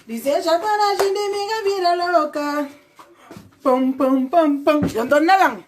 Deseja para a gente minha vida louca. Pum, pum, pum, pum. Eu não tô não.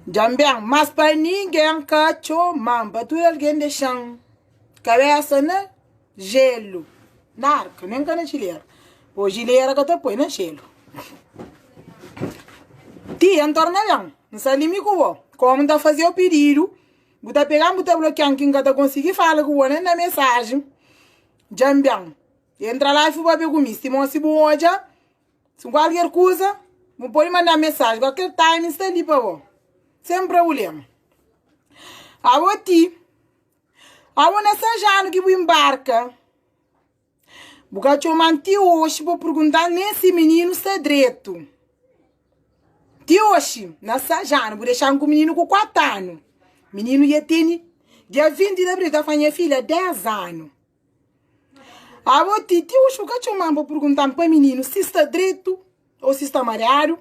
Jambiang, mas para ninguém cachou mamba, tu alguém de chão, cabeça né, gelo, narco, nem cana chileira, o chileira que tu põe no gelo. Ti entorna não, não sabe nem como tá fazer o pedido, buta pegar, buta bloquear quem tá conseguir falar com o na mensagem, Jambiang, entra lá e fui ver comigo, se não se boja, se qualquer coisa, vou pode mandar mensagem, qualquer time está ali para você. Sem problema. A ti. A nessa jano que embarca. Porque eu manti hoje para perguntar nesse menino segredo. Ti hoje, nessa jano, vou deixar um menino com 4 anos. Menino ia ter, dia 20 de abril, tá fazendo filha 10 anos. A ti hoje, porque eu mando para perguntar para menino se está direito, ou se está mareado,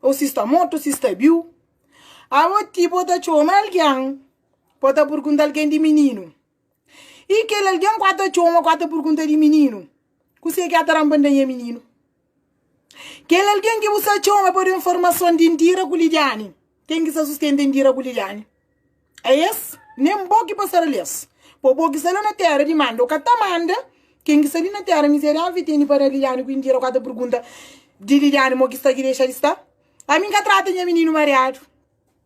ou se está morto, ou se está vivo. A ti pode chamar alguém, pode perguntar alguém de menino. E que alguém pode chamar, pode perguntar de menino. Você quer trabalhar de menino? Que alguém que você chama por informação de indira culidiane. Quem que se sustenta indira culidiane? É isso? Nem bom que passar aliás. Por bom que se na terra de manda, o que tá manda, quem que se na terra miserável tem para lidiane com indira, cada pergunta de lidiane, mo que está aqui deixar está? A mim que trata de menino mareado.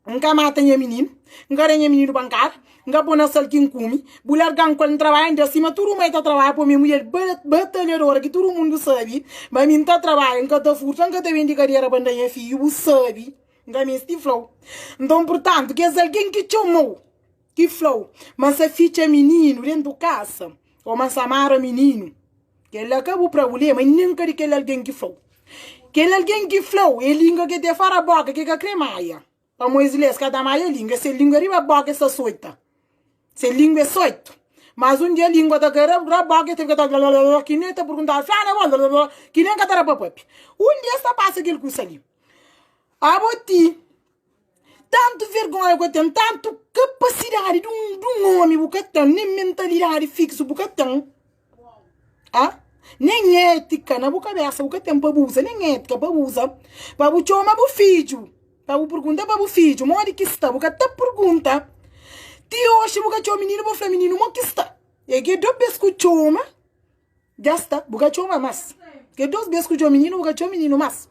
Nunca mata minha menino, nunca é menino bancário, nunca põe na sala que come, mulher ganha quando trabalha ainda acima, todo mundo está trabalhando para minha mulher batalhadora, que todo mundo sabe, mas mim está trabalhando, nunca está furto, nunca está vendo carreira para minha filho, sabe, nunca me este flow. Então, portanto, que é alguém que chamou, que flow, mas se ficha menino dentro da casa, ou mas amara menino, que ele acabou para mulher, mas nunca de que ele alguém que flow. Que ele alguém que flow, ele língua que te fara boca, que é cremaia. A Moisés, cada mais língua, se língua riba boca essa soita. Se língua é soito. Mas um dia a língua da guerra, boca teve que estar que nem está perguntando, que nem catara papapi. Um dia está passa aquele curso ali. A boti, tanto vergonha que tem, tanto capacidade de um homem, que tem, nem mentalidade fixa, que tem. Ah? Nem ética na boca cabeça, que tem para usa, nem ética para usa. Para o chama para o filho. Para perguntar para o filho, mora que está, porque até pergunta, tio, hoje porque o menino para o menino, mas que está? E que 2 vezes que o chama, já está, porque chama mais. Que 2 vezes que o menino, porque o menino mais.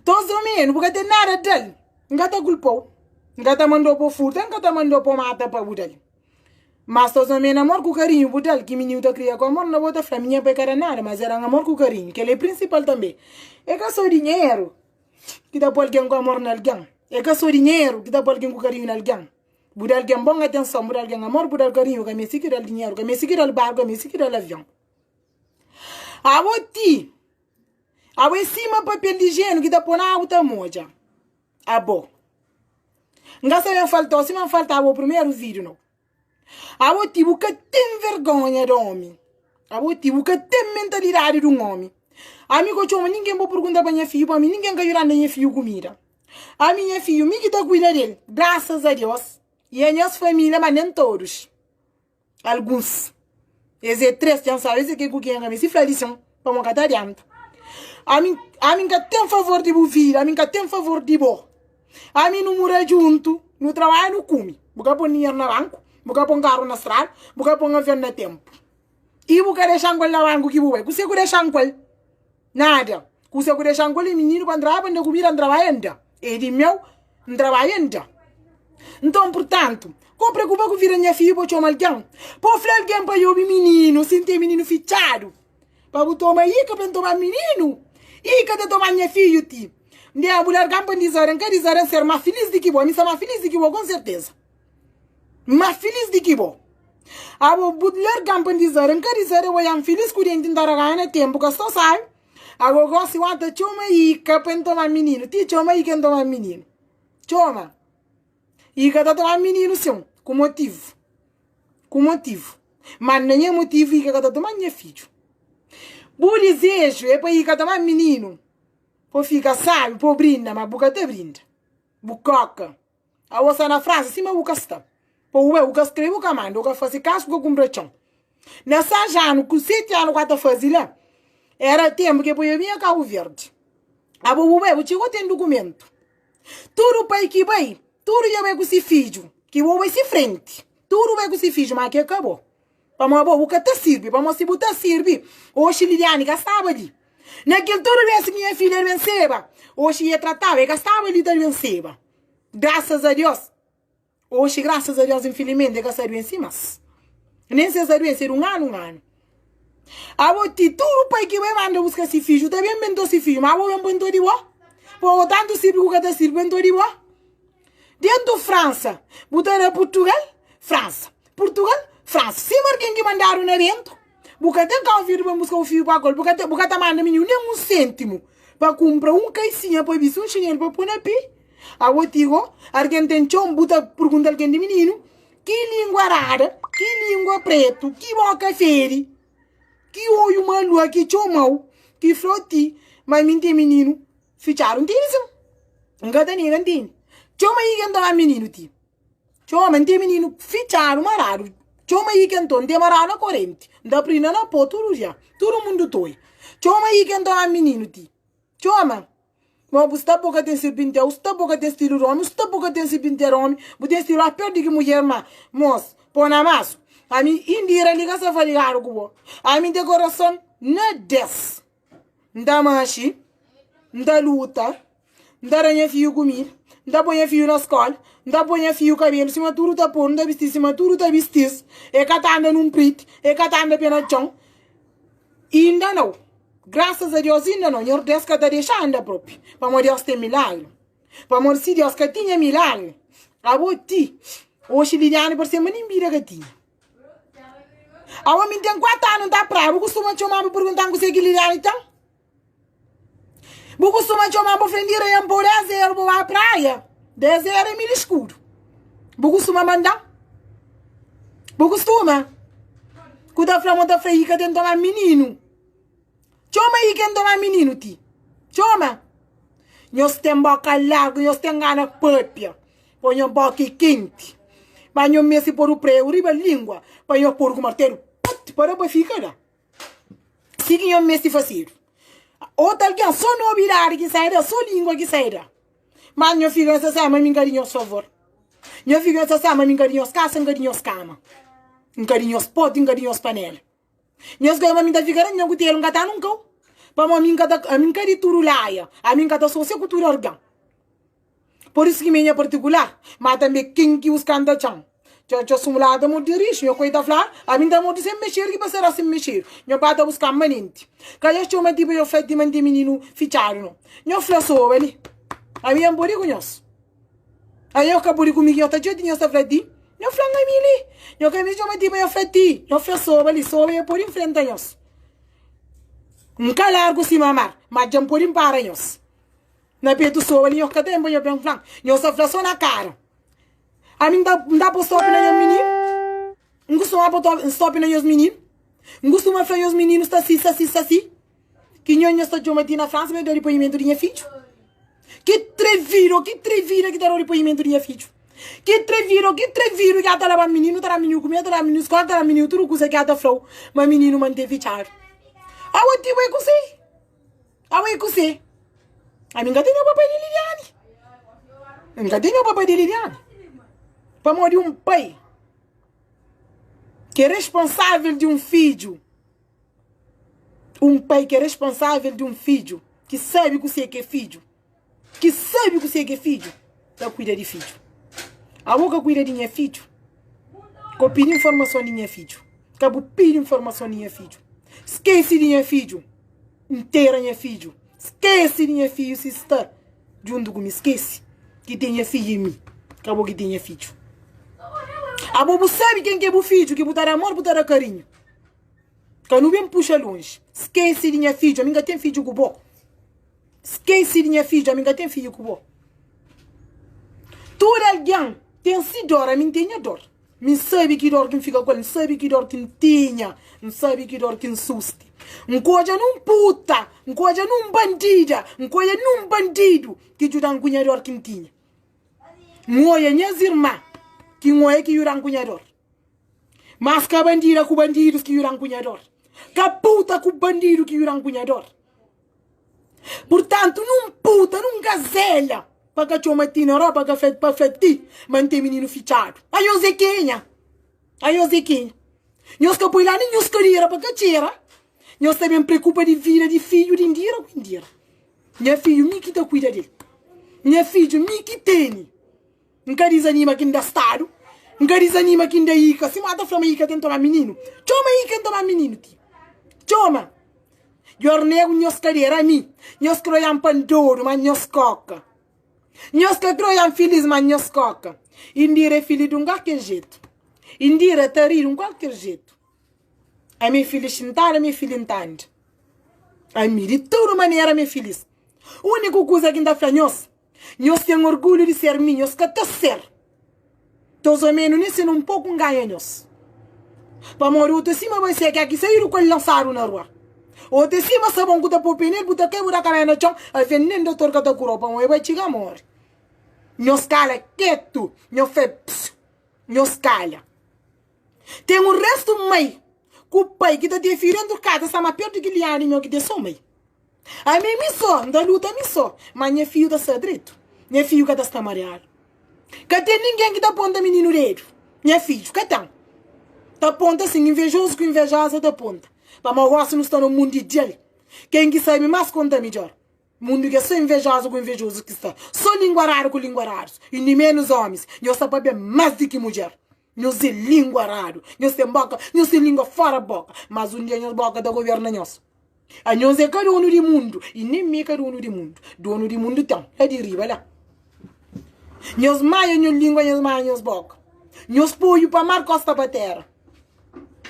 Todos os meninos, porque tem nada dele, não está culpado, não está mandando para o furto, não está mandando para matar para o dele. Mas todos os meninos, amor com carinho, o dele, que menino está criado com amor, não vou falar minha pecara nada, mas era amor com carinho, que ele é principal também. É que só dinheiro. Que dá para alguém com amor na alguém. É que só dinheiro que dá para alguém com carinho na alguém. Buda alguém bom atenção, buda alguém amor, buda carinho, que me seguir o dinheiro, que me seguir o barco, que me seguir o avião. A ti, a cima papel de higiene que dá para na outra moja. A bo. Não se me faltou, se me faltava o primeiro vídeo não. A ti, o que tem vergonha do homem. A ti, o que tem mentalidade de um homem. Amigo, chama ninguém pode perguntar para minha filha, para mim ninguém quer ajudar minha filha comida. A minha filha, me que está cuidando dele, graças a Deus. E a minha família, mas nem todos. Alguns. Esse três já sabe esse que alguém me se tradição para uma catarianta. A mim que tem favor de buvir, a mim que tem favor de bo. A mim não mora junto, no trabalho no come. Buca pôr dinheiro na banco, buca pôr carro na estrada, buca pôr avião na tempo. E buca deixar na banco que bué, você que deixar nada. Você que deixar e menino para entrar, para comer andar trabalhando. E de meu, trabalhando. Então, portanto, com preocupa com vir a minha filha para chamar alguém. Para falar alguém para eu menino, sem ter menino fichado. Para eu tomar ica para tomar menino. Ica de tomar minha filha, ti. De a mulher gampa dizer, quer dizer ser mais feliz de que vou. Me mais feliz de que vou, com certeza. Mais feliz de que vou. A mulher gampa dizer, quer dizer eu vou feliz com dentro da ganha tempo que estou sai. Agora gosto de chama ica para tomar menino. Ti chama ica para tomar menino. Chama. Ica de tomar menino, sim. Com motivo. Com motivo. Mas não é motivo ica de tomar minha filha. O desejo é para ir tomar menino. Para ficar sabe, para brinda, mas buca te brinda. Bucoca. A ouça na França, sim, mas buca está. Para o que escreve o comando, o que faz caso com o comprachão. Nessa ano, com 7 anos que eu fazia lá, era tempo que eu vinha Cabo Verde. A bobo eu tinha tem documento. Tudo para que vai, tudo já vai com esse filho, que vou vai se frente. Tudo vai com esse filho, mas que acabou. Para uma boa que te sirve, para uma se botar sirve. Hoje Liliane gastava ali. Naquele tudo vez que minha filha venceba. Hoje ia tratar, e gastava ali da venceba. Graças a Deus. Hoje, graças a Deus, infelizmente, gastaram em cima. Nem se sabe ser um ano. A boti tudo para que vai mandar buscar esse filho. Também mentou esse filho, mas vou mentou de boa. Por tanto, se o que te sirve, mentou de boa. Dentro da França, botaram Portugal, França. Portugal, França. Se alguém que mandaram no evento, porque tem que vir para buscar o fio para agora, porque tá mandando nem um cêntimo para comprar caicinha para vir um chinelo para pôr na pé. A o digo, alguém tem chão, bota pergunta alguém de menino, que língua rara, que língua preto, que boca fere, que olho malu, que chomau, que froti, mas tem menino, ficharam isso. Nunca tem ninguém. Choma aí que não menino ti. Choma tem menino, ficharam marado. Choma aí que não tem marado na corrente. Da prina na pô, tudo já. Todo mundo toi. Choma aí que não menino ti. Choma. Mas você está pouco tem serpente, você está pouco tem estilo homem, você está pouco tem serpente homem, você tem estilo a perder que mulher mas põe na massa. A mim indira liga se vai ligar o cubo. A mim decoração não desce. Não manche, não luta, não ranha fio comigo, não põe fio na escola, não põe fio cabelo, se maturo tá pôr, não vestir, se maturo tá vestir, é catanda num preto, é catanda pena chão. Ainda não. Graças a Deus ainda não. Eu Deus que está deixando próprio. Para Deus tem milagre. Para se Deus que tinha milagre. A ti. Hoje Liliane por ser manimbira que tinha. A homem tem 4 anos da praia. Você costuma chamar para perguntar se que Liliane tem? Você costuma chamar para frente e por deserto para a praia. Deserto é milho escuro. Você costuma mandar? Você costuma? Quando a flama da freia que tem que tomar menino. Choma aí quem toma menino ti. Choma. Nós temos boca larga, nós temos gana própria. Põe boca quente. Mas nós mesmo por o prego, riba língua. Põe o porco martelo. Para para ficar. Se que nós mesmo fazer. Outra alguém só não virar que sairá, só língua que sairá. Mas nós ficamos essa sama, meu carinho, por favor. Nós ficamos essa sama, meu carinho, casa, meu carinho, cama. Meu carinho, pote, meu carinho, panela. Nós ganhamos a minha figura, não gostei, não gata nunca. Para mim, a minha cara turu laia, a minha cara só se cultura orgã. Por isso que minha particular, mas também quem que os canta chão. Eu sou lá da moderish, eu cuido da flor, a minha da moderish é mexer que passará sem mexer. Eu bata buscar manente. Quando eu chamo tipo eu feito de menino ficharam. Eu flaçou ali. A minha bori conheço. Aí eu acabou comigo, eu tinha essa frente. Eu flanga mili. Eu que me chama tipo eu feito. Eu flaçou ali, só eu por em frente a nós. Nunca largo se mamar, mas já por em para nós. Na peito só ali, eu que tenho eu bem flango. Eu só flaçou na cara. A mim dá para stop na meus meninos. Não costuma para stop na meus meninos. Não costuma fazer os meninos assim. Que não está de na França, mas dá depoimento de minha filho. Que trevira que dá o depoimento de minha filho. Que treviro, que ata lá menino, tá menino comia, tá menino escola, tá menino tudo coisa que ata flow, mas menino manteve fichado. Awa ti vai kusei. Awa kusei. A minha tem o papai de Liliane. Minha tem o papai de Liliane. Para morrer pai que é responsável de filho. Pai que é responsável de filho, que sabe que você é filho. Que sabe que você é filho. Tá cuida de filho. A boca cuida de minha filho. Que pedir informação de minha filho. Que pedir informação de minha filho. Esquece de minha filho. Inteira minha filho. Esquece de minha filho se está junto comigo. Esquece que tem filho em mim. Acabou que tem filho. A bobo sabe quem que é o filho, que botar amor, botar carinho. Que não vem puxa longe. Esquece de minha filho, a minha tem filho com bom. Esquece de minha filho, a minha tem filho com bom. Todo alguém tem se dor, a mim tem dor. Me sabe que dor que fica com ele, sabe que dor que tinha, não sabe que dor que suste. Coisa não puta, coisa não bandida, coisa não bandido que ajuda a cunhar dor que tinha. Moia minhas irmãs, que moia que ajuda a cunhar dor. Mas que bandida com bandidos que ajuda a cunhar dor. Que puta com bandido que ajuda a cunhar dor. Portanto, não puta, não gazela. Para que eu meti na roupa que feito para fetir, manter menino fichado. Aí eu sei quem é. Aí eu sei quem. Nós que põe lá nem os carreira para que tira. Nós também preocupa de vida de filho de indira ou indira. Minha filho, me que tá cuida dele. Minha filho, me que tem. Nunca desanima quem dá estado. Nunca desanima quem dá ica. Se mata flama ica tem tomar menino. Chama ica tem tomar menino, tio. Chama. Yornego nós carreira a mim. Nós croiam pandoro, mas nós coca. Nós que croiam feliz, mas nós coca. Indira é filho de qualquer jeito. Indira tá rir de qualquer jeito. A minha filha sentada, a minha filha entende. A mim, de toda maneira, a minha filha. A única coisa que ainda faz nós temos orgulho de ser minhos, que até ser. Todos os menos, nesse um pouco ganha nós. Para morrer, o cima vai ser que aqui saíram com ele lançaram na rua. O de cima sabem que está por pneu, que está quebrando a caminha no chão, a ver nem doutor que está curado, para morrer, vai chegar a morrer. Nós cala quieto, nós faz, nós cala. Tem o resto do meio. Que o pai que está defendendo cada sama perto de Guilherme, meu que de sua mãe. A mim me só, da luta me só, mas minha filho está direito. Minha filho que está mareado. Que tem ninguém que está ponta menino dedo. Minha filho, que tem? Tá ponta assim, invejoso com invejosa da ponta. Para mal gosto não está no mundo de dele. Quem que sabe mais conta melhor. Mundo que é só invejoso com invejoso que está. Só língua rara com língua rara. E nem menos homens. Nós sabemos mais do que mulher. Nós é língua rara. Nós é boca. Nós é língua fora boca. Mas um dia nós boca da governo nós. A nós é cada um do mundo. E nem me cada um do mundo. Dono do mundo tem. É de riba lá. Nós maia nós língua, nós maia nós boca. Nós põe para mar costa para terra.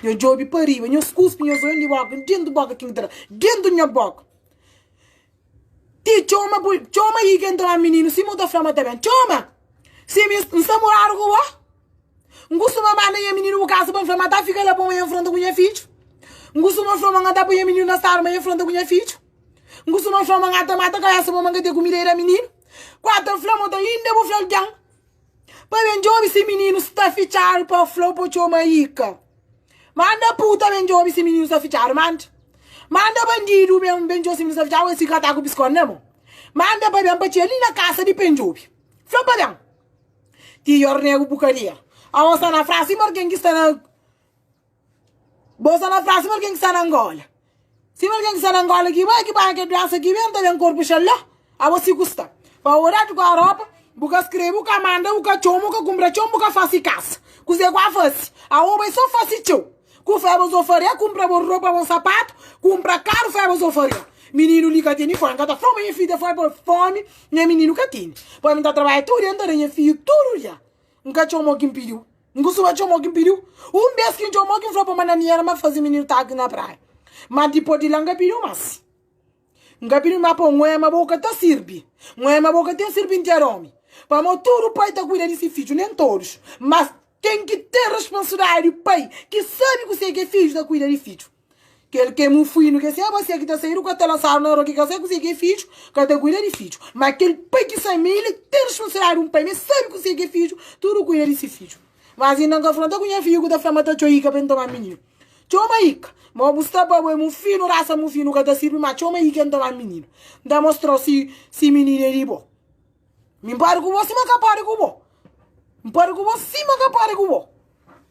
Nós jobe para riba. Nós cuspe, nós olhamos de boca. Dentro da boca que entra. Dentro da minha boca. Ti choma aí que entra menino. Se muda frama também. Choma. Se me está morando com o Ngusu mama na menino o caso para frama tá fica lá para em frente com minha filho. Ngusu mama frama ngata para menino na sala em frente com minha filho. Ngusu mama frama ngata mata que essa mama que tem comida era menino. Quatro flama tá ainda vou falar jang. Para bem job esse menino está fichado para flow para choma ica. Manda puta bem job esse menino está fichado, manda. Manda bandido bem job esse menino está fichado esse cata com biscoito, né, mo? Manda para bem para ali na casa de penjobi. Flow para bem. Ti yornego bucaria. Avança na frase, mas quem está na... Bosa na frase, mas quem está na Angola. Se alguém está na Angola, que vai que doença que vem, também corpo xalá. A você custa. Para orar com a roupa, buca escreve, buca manda, buca chomo, buca compra chomo, buca faz casa. Cusé com a face. A obra é só faz tchau. Com febres oferir, compra roupa, bom sapato, compra caro, febres oferir. Menino liga tem fome, cada fome, minha filha foi por fome, nem menino que tem. Pode me dar trabalho tudo, então minha filha tudo já. Nunca chomo que impediu. Nunca soube chomo que impediu. Mês que chomo que foi para mandar mas fazer menino tá aqui na praia. Mas depois de lá nunca pediu mais. Nunca pediu mais para um ema boca tá sirve. Um ema boca tem sirve inteiro homem. Para motor o pai tá cuidando desse filho, nem todos. Mas tem que ter responsabilidade o pai que sabe que você é filho da cuidar de filho. Aquele que é muito fino, que se você que está saindo com a lançar na hora que você consegue filho, cada cuida de filho. Mas aquele pai que sai ele tem responsabilidade um pai, mas sabe que consegue filho, tudo cuida desse filho. Mas e não confronta com o filho que da fama da choica para tomar menino. Choma ica, mas você para o fino, raça muito fino que da sirve, mas choma ica para tomar menino. Da mostrou se menino é bom. Me pare com você, mas capare com bom. Me pare com você, mas capare com bom.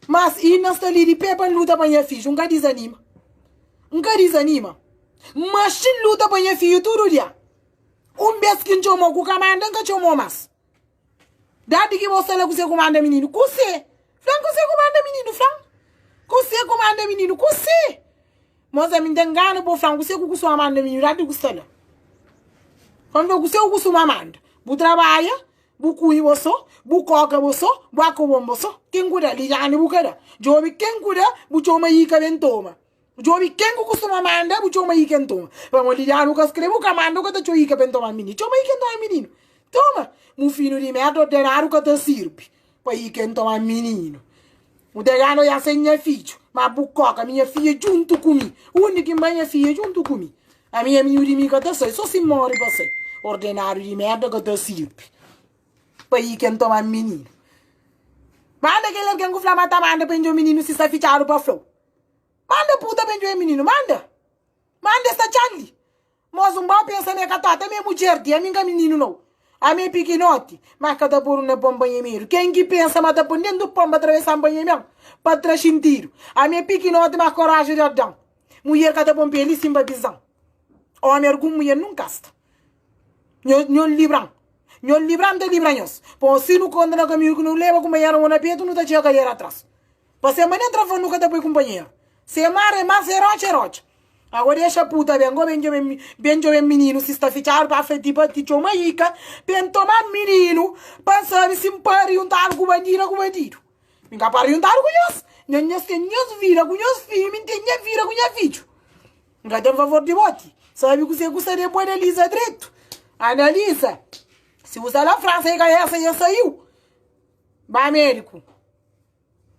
Mas e não está ali de pé para lutar para o filho, nunca desanima. Nunca desanima. Mas luta para o filho tudo dia. Bes que não com comanda, nunca chama mais. Dadi que você lá você comanda menino, você. Fran, você comanda menino, Fran. Você comanda menino, você. Mas a mim engano por Fran, você com sua manda menino, dadi você lá. Quando você com sua manda, bu trabalha, bu cuida você, bu coca você, bu acobom você. Quem cuida ali já não bucada. Jobi quem cuida, bu chama aí que vem toma. Jobi quem ku costuma manda, bu choma aí quem toma. Vamos ligar no cascrevo, camando que tá choi que vem tomar menino. Choma aí quem toma menino. Toma. Mu fino de merda, denaro que tá sirve. Para aí quem toma menino. O degano já sem minha filha. Mas bu coca, minha filha junto comigo. O único que minha filha junto comigo. A minha menina de mim que tá só se morre pra você. Ordenário de merda que tá sirve. Para aí quem toma menino. Manda aquele que não flama tá manda para o menino se está fichado para flow. Manda puta bem de menino, manda. Manda essa Charlie. Mas um bom pensa minha catata, minha mulher, a minha menino não. A minha pequenote, mas cada por uma bomba em meio. Quem que pensa, mas tá ponendo pomba atravessar banheiro para trás tiro. A minha pequenote, mas coragem de dar. Mulher cada bomba ele simba bizão. Homem algum mulher não casta. Nho libram. Nho libram de libranhos. Por se não conta na caminho que não leva com banheiro uma peito, não tá tinha cair atrás. Você amanhã trafou nunca tá com companheiro. Se mare mas erote. Agora deixa puta bem menino se está fichado para frente para ti chama ica, bem tomar menino, passar se pari tal com bandido. Minha pari tal com nós. Nós vira com nós filho, minha vira com nós vídeo. Não tem favor de bote. Sabe que você gostaria de analisa direito. Analisa. Se usar na França aí essa já saiu. Vai Américo.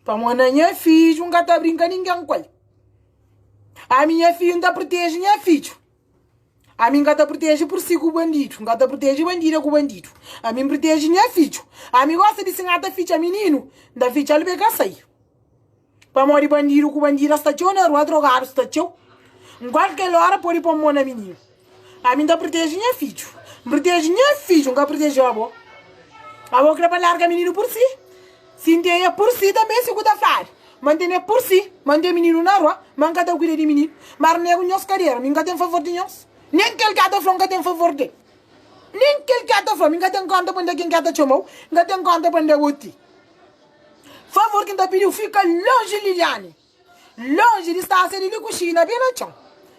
Para manhã filho, um gato brinca ninguém com ele. A minha filha não está protege minha filha. A minha gata protege por si com o bandido. A gata protege bandido com o bandido. A minha protege minha filha. A minha gosta de ser gata filha menino. Da filha ele pega sair. Para morrer bandido com bandido, está tio na rua drogado, está tio. Em qualquer hora pode pôr mão na menino. A minha protege minha filha. Protege minha filha, nunca protege a avó. A avó quer largar menino por si. Se tem por si também se cuida flar. Mantém por si, mantém menino na rua, manca de cuidar de menino. Mas nem com nós carreira, ninguém tem favor de nós. Nem aquele gato franca tem favor de. Nem aquele gato franca, ninguém tem conta para quem gato chamou, ninguém tem conta para outro. Favor quem tá pedindo fica longe de Liliane. Longe, distância de China, bem na chão.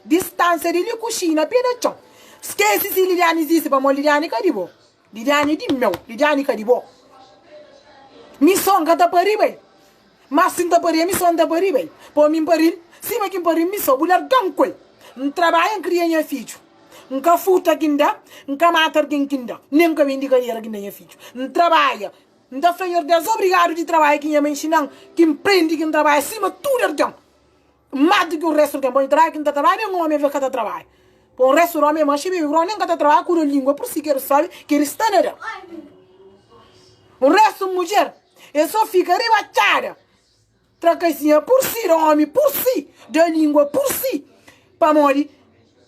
Distância de China, bem na chão. Esquece se Liliane existe para morrer Liliane caribo. Liliane de meu, Liliane caribo. Missão gata paribe. Mas sinta pari missão da paribe. Por mim pari, se me quem pari missão bular gankoi. Trabalha em criar minha filho. Nunca futa quinda, nunca mata quem quinda. Nunca vende carreira quinda minha filho. Trabalha. Não foi Deus obrigado de trabalhar que me ensinam, que empreende que trabalha acima tudo então. Mais do que o resto que põe trabalho, que não trabalha, não homem vai cada trabalho. Por o resto do homem, mas se vive nem cada trabalho com a língua, por si que ele sabe que ele está nele. O resto mulher, ele só fica rebaixada. Tracacinha por si, homem, por si, da língua, por si. Para morrer,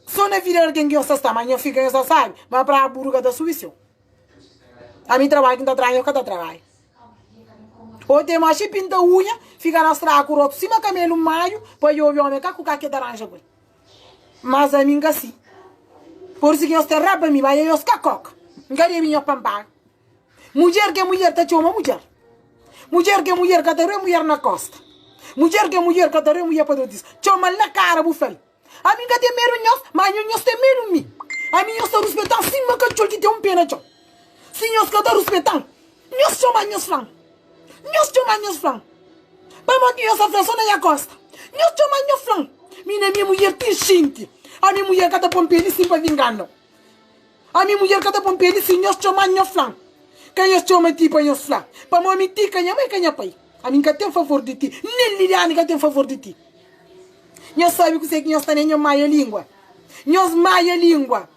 só na vida alguém que está amanhã fica essa sabe, mas para a burga da Suíça. A mim trabalho que não trabalha, cada trabalho. Ou tem mais pinta unha, fica na estrada com o outro cima camelo maio, para eu ver o homem com o que laranja. Mas a mim assim. Por isso que eu estou rapa me vai eu estou coca. Não quero minha pampa. Mulher que mulher tá chama mulher. Mulher que mulher que mulher na costa. Mulher que mulher que mulher para dizer. Chama na cara bufel. A mim que tem medo nós, mas nós tem medo me. A mim eu estou respeitando cima que eu te tenho pena chão. Se nós que estou respeitando, nós chama nós flan. Nós chama nós flan. Vamos aqui essa pessoa na costa. Nós chama nós flan. Minha mulher tem gente. A minha mulher que está pompendo sim para vingando. A minha mulher que está pompendo sim nós chama nós flan. Que nós chama tipo nós flan. Para mim tia canha mãe canha pai. A mim que tem favor de ti. Nem Liliane que tem favor de ti. Nós sabe que você que nós está nem maia língua. Nós maia língua.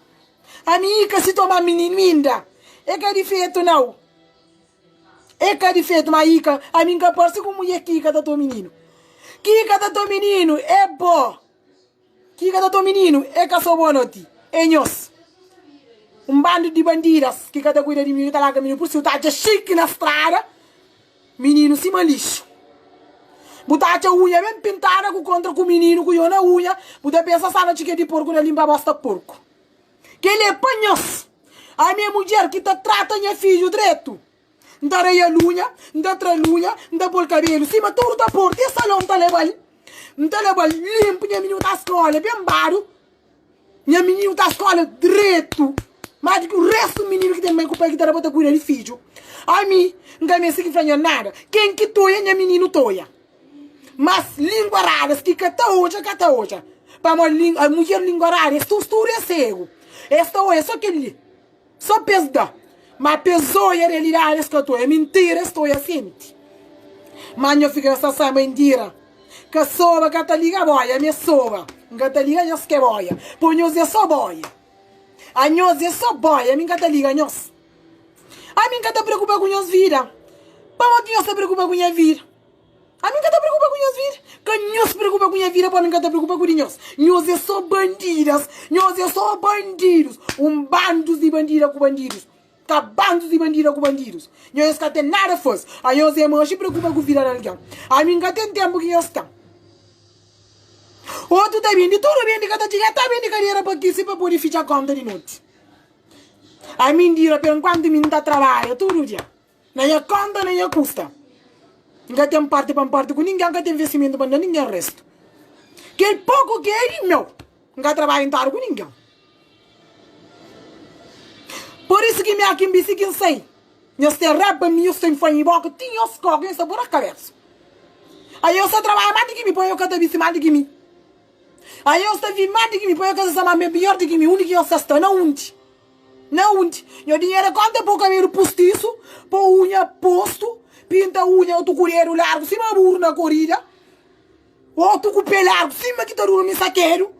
A minha se toma menino ainda. É que é de feito não. É que é de feito, mas a minha parece como mulher que cada teu menino. Que cada teu menino é bom. Que cada teu menino é que sou boa noite. É nós. Bando de bandidas que cada cuida de mim, que tá lá caminho por cima, tá de chique na estrada. Menino cima lixo. Botar a unha bem pintada contra o menino que eu na unha. Botar pensa sala chique de porco na limpa basta porco. Que ele é panhos. A minha mulher que tá trata minha filho direito. Não reia lunha, não tralunha, não pôr cabelo. Cima tudo da porta, e salão tá levando. Não tá levando limpo, minha menina da escola, bem baro. Minha menina da escola direito. Mas o resto do menino que tem mãe que pai que tá para cuidar de filho. A mim, não me sei que faz nada. Quem que toia, minha menino toia. Mas língua rara, que cata hoje. Para a mulher língua rara, estou é cego. Estou é só que ele. Só pesda. Mas pesou e realidade é que eu tô. É mentira, estou assim. Mas eu fico essa mentira. Que soba, que tá liga boia, minha soba. Que tá liga, eu que boia. Por nós é só boia. A nós é só boia, a mim que tá liga, nós. A mim que tá preocupada com nós vida. Para que nós se preocupa com a vida. A mim que tá preocupada com nós vida. Que nós se preocupa com a vida, para mim que tá preocupada com nós. Nós é só bandidas. Nós é só bandidos. Bando de bandidas com bandidos. Bandos de bandidos com bandidos. Nós que tem nada faz. A nós é mais se preocupa com a vida de alguém. A mim que tem tempo que nós estamos. Outro tá vindo, tudo bem, que tá bem de carreira para que se para poder ficar conta de noite. A mim dira per enquanto me tá trabalho, tudo dia. Nem a conta, nem a custa. Não tem parte para parte com ninguém, não tem investimento para ninguém o resto. Que pouco que é meu, não trabalha em tarde com ninguém. Por isso que me aqui em bici que sei. Eu sei rapa, eu sei fanho boca, tinha os cogos, eu por a cabeça. Aí eu só trabalho mais do que me põe, eu canto bici mais do que me. Aí eu estou vivendo mais do que me põe a casa sama pior do que me único que eu estou não onde. Não onde. Eu dinheiro conta para o cabelo postiço, para unha posto, pinta unha outro colheiro largo, cima burro na corrida. Outro cupê largo, cima que todo me saqueiro.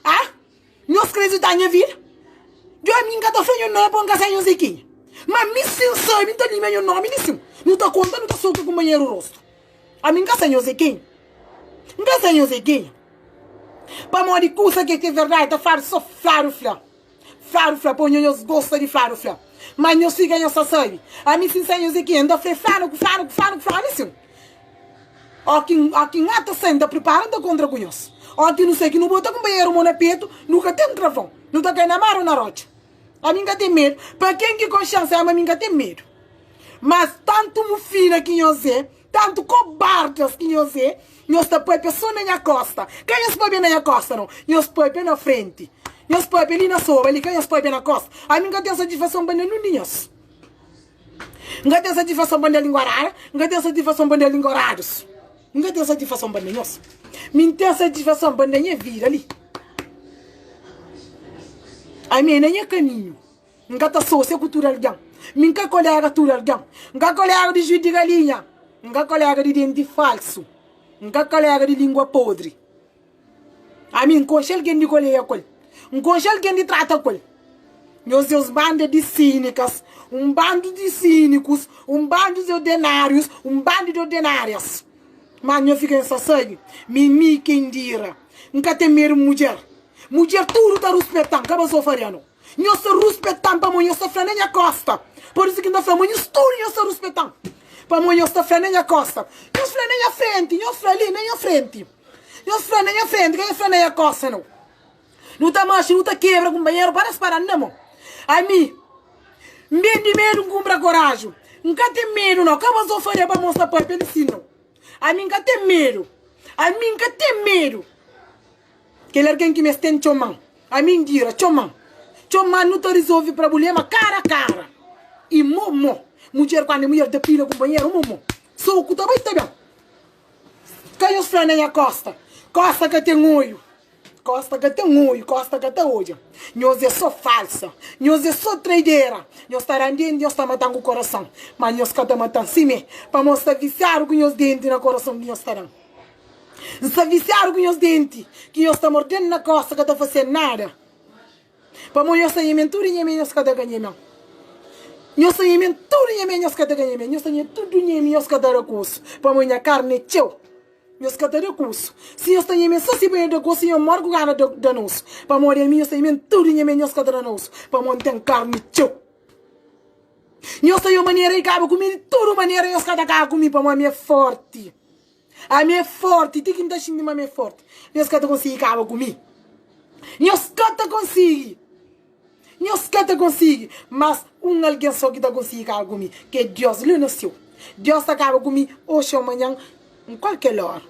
Ah? Não escreve da minha vida. Eu a mim que estou fazendo não é para um casinho ziquinho. Mas me sincero, me tá limando o nome nisso. Não tá conta, não tá solto com o banheiro rosto. A mim casinho ziquinho. Não casinho ziquinho. Para morrer coisa que é verdade, tá faro só farufla. Farufla, põe nós gosta de farufla. Mas nós fica nós sabe. A mim sincero aqui anda faro, isso. Ó quem mata senta preparando contra com nós. Ó que não sei que não bota com banheiro mão na peito, nunca tem travão. Não tá caindo na mar ou na rocha. A mim tem medo. Para quem que consciência, a mim tem medo. Mas tanto mufina que nós é, tanto cobardes que nós é, nós está põe pessoa na minha costa. Quem nós põe bem na minha costa, não? Nós põe bem na frente. Nós põe bem ali na soba, ali, quem nós põe bem na costa. A mim tem satisfação bem no ninhos. Não tem satisfação bem na língua rara, não tem satisfação bem na língua raros. Não tem satisfação bem na nós. Não tem satisfação bem na minha vida ali. A mim nem é caminho. Não tem sócia cultura alguém. Não tem colega cultura alguém. Não tem colega de juiz de galinha. Não tem colega de dente falso. Não tem colega de língua podre. A mim, conchel quem de colega com ele. Conchel quem de trata com ele. Nós somos bandas de cínicas. Bando de cínicos. Bando de ordinários. Bando de ordinárias. Mas eu fico nessa sangue. Mimi quem dira. Nunca tem medo mulher. Mulher tudo está respeitando. Acaba sofrendo. Eu estou respeitando para mim. Eu estou frente na costa. Por isso que nós falamos. Eu estou respeitando. Para mim, eu estou frente na costa. Eu estou frente na frente. Eu estou ali na frente. Eu estou frente na frente. Quem é frente na costa, não? Não está macho, não está quebra, companheiro. Para esperar, não. A mim. Bem de medo, compra coragem. Nunca tem medo, não. Acaba sofrendo para mostrar para ele, não. A mim nunca tem medo. A mim nunca tem medo. Que ele é alguém que me estende chomão. A mim dira, chomão. Chomão não te resolve problema cara a cara. E momo. Mulher quando a mulher depila com o banheiro, momo. Sou o que também está bem. Quem os frana na costa? Costa que tem olho. Costa que tem olho. Costa que tem olho. Nós é só falsa. Nós é só tradeira. Nós está rendendo, nós está matando o coração. Mas nós está matando sim, para mostrar viciar com os dentes no coração de nós estarão. Se viciar com os dentes, que eu estou mordendo na costa, que eu estou fazendo nada. Para mim, eu sei mentura e eu estou ganhando. Eu sei mentura e eu estou ganhando. Eu sei tudo e eu estou recurso. Para mim, a carne é teu. Eu estou recurso. Se eu estou só se bem recurso, eu morgo gana de nós. Para mim, eu sei mentura e eu estou recurso. Para mim, tem carne teu. Eu sei a maneira e acaba comigo, toda maneira eu estou comigo. Para mim, é forte. A minha é forte, tem que me deixar de uma minha forte. Eu estou conseguindo acabar comigo. Eu estou conseguindo. Eu estou conseguindo. Mas alguém só que está conseguindo acabar comigo. Que Deus lhe nasceu. Deus acaba comigo hoje ou amanhã, em qualquer hora.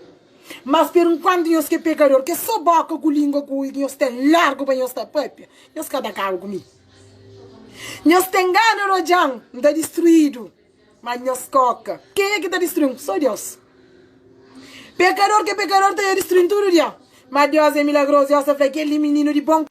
Mas por enquanto eu sou pecador, que só boca com língua com eu estou largo para eu estar pepe. Eu estou acaba comigo. Eu estou engano no jam, está destruído. Mas eu escoca. Quem é que está destruindo? Só Deus. Pecador que pecador está destruindo tudo dia. Mas Deus é milagroso, Deus é aquele menino de bom